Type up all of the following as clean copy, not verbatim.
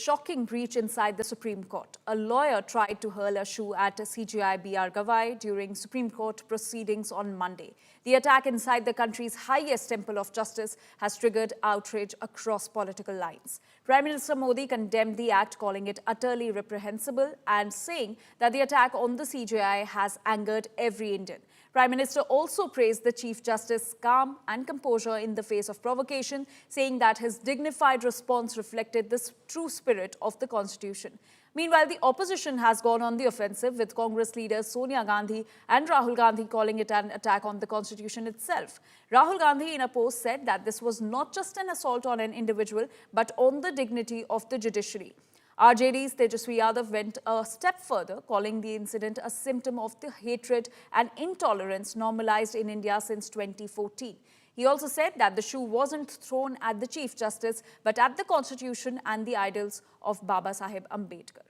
shocking breach inside the Supreme Court. A lawyer tried to hurl a shoe at CJI B.R. Gavai during Supreme Court proceedings on Monday. The attack inside the country's highest temple of justice has triggered outrage across political lines. Prime Minister Modi condemned the act, calling it utterly reprehensible and saying that the attack on the CJI has angered every Indian. Prime Minister also praised the Chief Justice's calm and composure in the face of provocation, saying that his dignified response reflected the true spirit of the Constitution. Meanwhile, the opposition has gone on the offensive, with Congress leaders Sonia Gandhi and Rahul Gandhi calling it an attack on the Constitution itself. Rahul Gandhi, in a post, said that this was not just an assault on an individual, but on the dignity of the judiciary. RJD's Tejaswi Yadav went a step further, calling the incident a symptom of the hatred and intolerance normalized in India since 2014. He also said that the shoe wasn't thrown at the Chief Justice, but at the Constitution and the idols of Baba Saheb Ambedkar.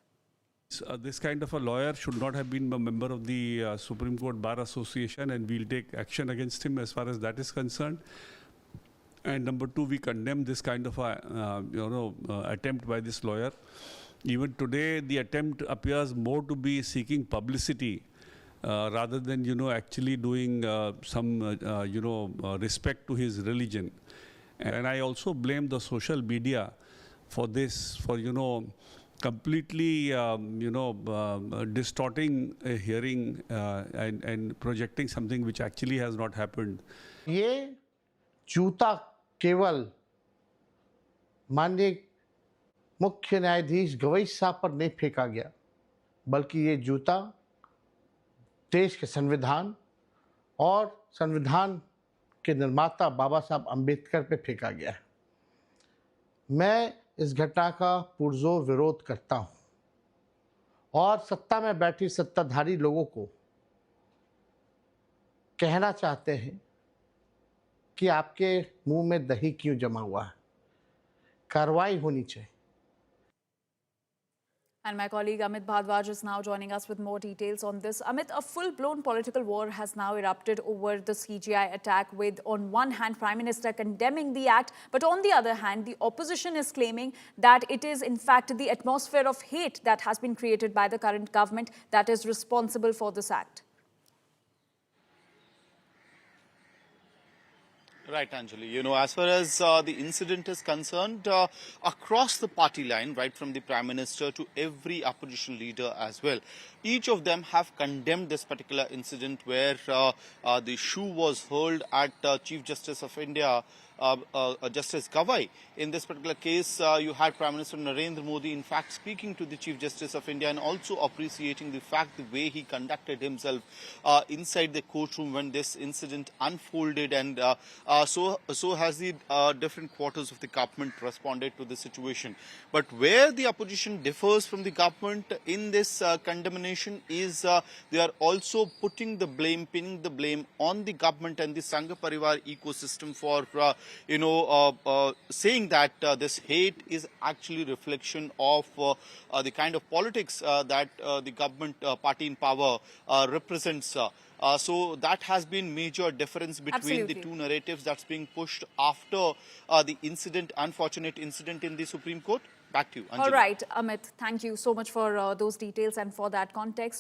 This kind of a lawyer should not have been a member of the Supreme Court Bar Association, and we'll take action against him as far as that is concerned. And number two, we condemn this kind of attempt by this lawyer. Even today, the attempt appears more to be seeking publicity rather than, actually doing some, respect to his religion. And I also blame the social media for this, for, completely, distorting a hearing and projecting something which actually has not happened. ये जूता केवल माननीय मुख्य न्यायाधीश गवई साहब पर नहीं फेंका गया, बल्कि ये जूता देश के संविधान और संविधान के निर्माता बाबा साहब अम्बेडकर पे फेंका गया है। मैं इस घटना का पुरजोर विरोध करता हूं और सत्ता में बैठी सत्ताधारी लोगों को कहना चाहते हैं कि आपके मुंह में दही क्यों जमा हुआ है, कार्रवाई होनी चाहिए। And my colleague Amit Bhardwaj is now joining us with more details on this. Amit, a full-blown political war has now erupted over the CJI attack, with, on one hand, Prime Minister condemning the act, but on the other hand, the opposition is claiming that it is, in fact, the atmosphere of hate that has been created by the current government that is responsible for this act. Right, Anjali. As far as the incident is concerned, across the party line, right from the Prime Minister to every opposition leader as well, each of them have condemned this particular incident where the shoe was hurled at Chief Justice of India, Justice Gavai. In this particular case, you had Prime Minister Narendra Modi, in fact, speaking to the Chief Justice of India and also appreciating the fact the way he conducted himself inside the courtroom when this incident unfolded, and so has the different quarters of the government responded to the situation. But where the opposition differs from the government in this condemnation is they are also pinning the blame on the government and the Sangha Parivar ecosystem for saying that this hate is actually reflection of the kind of politics that the government party in power represents. So that has been major difference between the two narratives that's being pushed after the unfortunate incident in the Supreme Court. Back to you, Anjali. All right, Amit, thank you so much for those details and for that context.